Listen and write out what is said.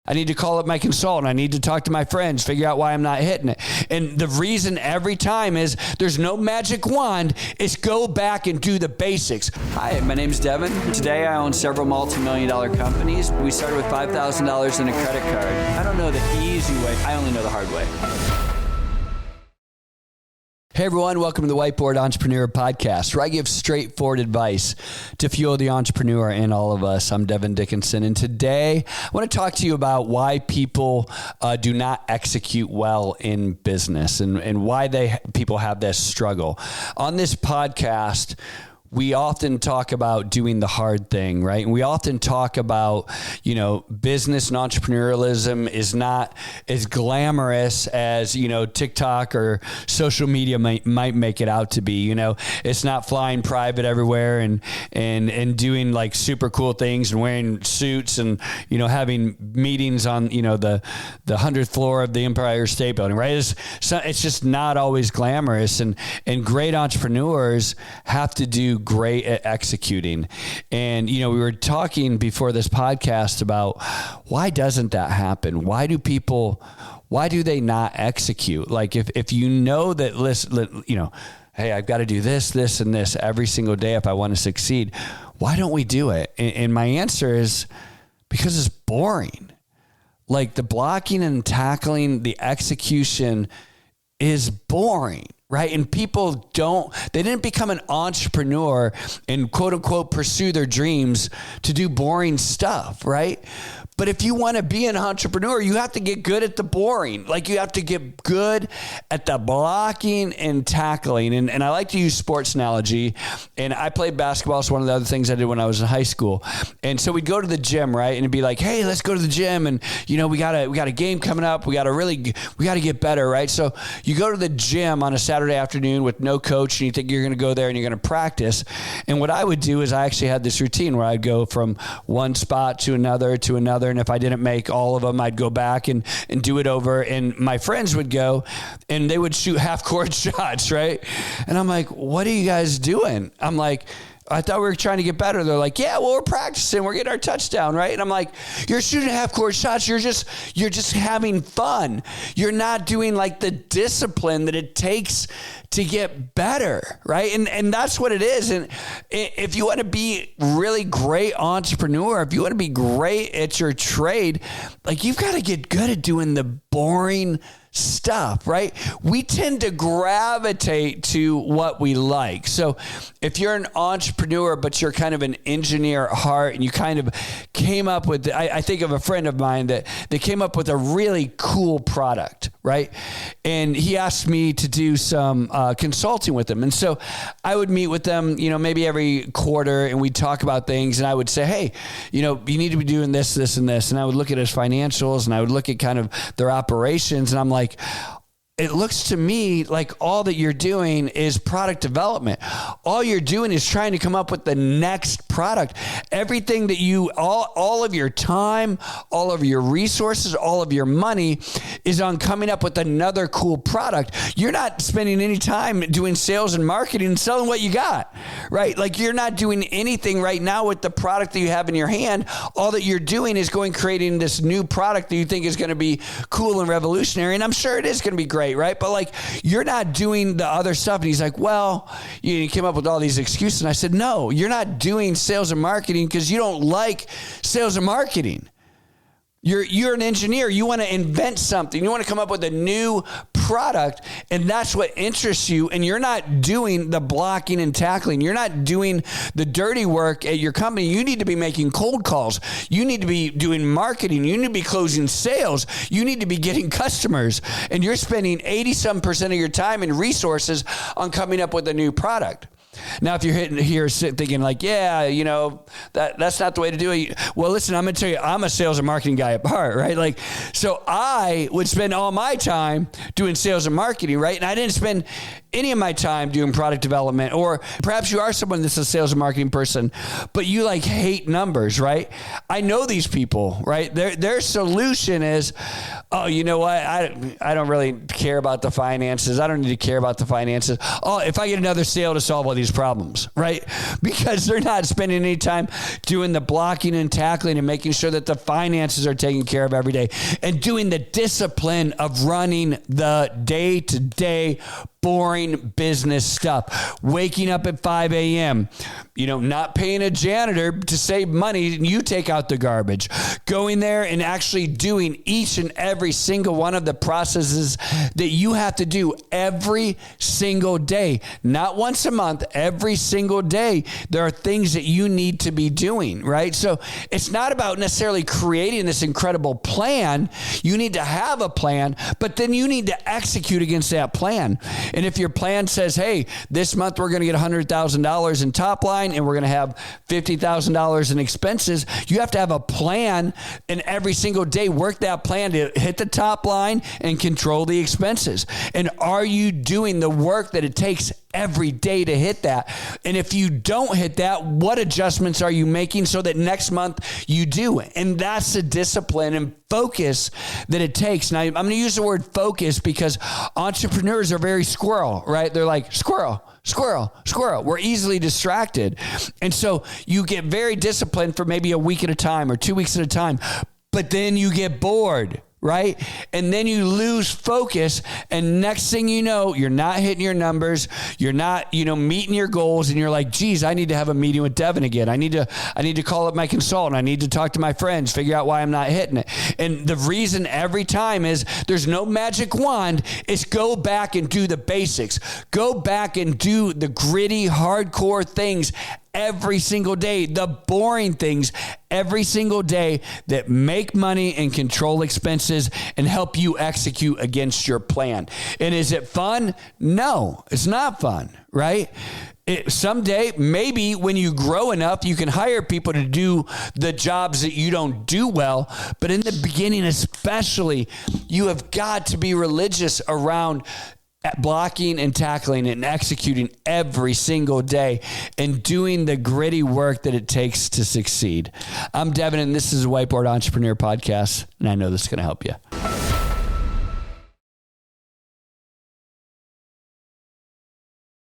I need to call up my consultant. I need to talk to my friends, figure out why I'm not hitting it. And the reason every time is there's no magic wand. It's go back and do the basics. Hi, my name's Devon. Today I own several multi-million-dollar companies. We started with $5,000 in a credit card. I don't know the easy way. I only know the hard way. Hey everyone, welcome to the Whiteboard Entrepreneur Podcast, where I give straightforward advice to fuel the entrepreneur in all of us. I'm Devon Dickinson, and today I want to talk to you about why people do not execute well in business and why people have this struggle. On this podcast, we often talk about doing the hard thing, right? And we often talk about, business and entrepreneurialism is not as glamorous as, TikTok or social media might make it out to be. It's not flying private everywhere and doing like super cool things and wearing suits and, having meetings on, the 100th floor of the Empire State Building, right? It's just not always glamorous, and great entrepreneurs have to do great at executing. And, we were talking before this podcast about why doesn't that happen? Why do they not execute? Like if you know that, listen, hey, I've got to do this, this, and this every single day if I want to succeed. Why don't we do it? And my answer is because it's boring. Like the blocking and tackling, the execution is boring. Right. And people they didn't become an entrepreneur and quote unquote pursue their dreams to do boring stuff. Right. But if you want to be an entrepreneur, you have to get good at the boring. Like you have to get good at the blocking and tackling. And I like to use sports analogy. And I played basketball. It's one of the other things I did when I was in high school. And so we'd go to the gym, right? And it'd be like, hey, let's go to the gym. And, we got a game coming up. We got to get better, right? So you go to the gym on a Saturday afternoon with no coach and you think you're going to go there and you're going to practice. And what I would do is I actually had this routine where I'd go from one spot to another. And if I didn't make all of them, I'd go back and do it over. And my friends would go and they would shoot half-court shots, right? And I'm like, what are you guys doing? I'm like, I thought we were trying to get better. They're like, yeah, well, we're practicing. We're getting our touchdown, right? And I'm like, you're shooting half-court shots. You're just having fun. You're not doing like the discipline that it takes to get better, right? And that's what it is. And if you want to be really great entrepreneur, if you want to be great at your trade, like you've got to get good at doing the boring stuff, right? We tend to gravitate to what we like. So if you're an entrepreneur, but you're kind of an engineer at heart and you kind of came up with, I think of a friend of mine that they came up with a really cool product, right? And he asked me to do some consulting with him. And so I would meet with them, maybe every quarter and we'd talk about things. And I would say, hey, you need to be doing this, this, and this. And I would look at his financials and I would look at kind of their operations. And I'm like, it looks to me like all that you're doing is product development. All you're doing is trying to come up with the next product. Everything that all of your time, all of your resources, all of your money is on coming up with another cool product. You're not spending any time doing sales and marketing and selling what you got, right? Like you're not doing anything right now with the product that you have in your hand. All that you're doing is creating this new product that you think is going to be cool and revolutionary. And I'm sure it is going to be great. Right. But like, you're not doing the other stuff. And he's like, well, you came up with all these excuses. And I said, no, you're not doing sales and marketing because you don't like sales and marketing. You're an engineer. You want to invent something. You want to come up with a new product, and that's what interests you. And you're not doing the blocking and tackling. You're not doing the dirty work at your company. You need to be making cold calls. You need to be doing marketing. You need to be closing sales. You need to be getting customers. And you're spending 80% of your time and resources on coming up with a new product. Now, if you're here thinking like, yeah, that's not the way to do it. Well, listen, I'm going to tell you, I'm a sales and marketing guy at heart, right? Like, so I would spend all my time doing sales and marketing, right? And I didn't spend any of my time doing product development, or perhaps you are someone that's a sales and marketing person, but you like hate numbers, right? I know these people, right? Their solution is, oh, you know what? I don't really care about the finances. I don't need to care about the finances. Oh, if I get another sale to solve all these problems, right? Because they're not spending any time doing the blocking and tackling and making sure that the finances are taken care of every day, and doing the discipline of running the day-to-day boring business stuff. Waking up at 5 a.m., not paying a janitor to save money, and you take out the garbage. Going there and actually doing each and every single one of the processes that you have to do every single day. Not once a month, every single day. There are things that you need to be doing, right? So it's not about necessarily creating this incredible plan. You need to have a plan, but then you need to execute against that plan. And if your plan says, hey, this month we're going to get $100,000 in top line and we're going to have $50,000 in expenses, you have to have a plan, and every single day work that plan to hit the top line and control the expenses. And are you doing the work that it takes every day to hit that? And if you don't hit that, what adjustments are you making so that next month you do? And that's the discipline and focus that it takes. Now, I'm going to use the word focus because entrepreneurs are very squirrel, right? They're like squirrel, squirrel, squirrel. We're easily distracted. And so you get very disciplined for maybe a week at a time or 2 weeks at a time, but then you get bored, right? And then you lose focus, and next thing you know, you're not hitting your numbers, you're not, meeting your goals, and you're like, geez, I need to have a meeting with Devon again. I need to call up my consultant. I need to talk to my friends, figure out why I'm not hitting it. And the reason every time is there's no magic wand. It's go back and do the basics. Go back and do the gritty, hardcore things every single day, the boring things every single day that make money and control expenses and help you execute against your plan. And is it fun? No, it's not fun, right? Someday, maybe when you grow enough, you can hire people to do the jobs that you don't do well. But in the beginning, especially, you have got to be religious around blocking and tackling and executing every single day and doing the gritty work that it takes to succeed. I'm Devon, and this is the Whiteboard Entrepreneur Podcast, and I know this is going to help you.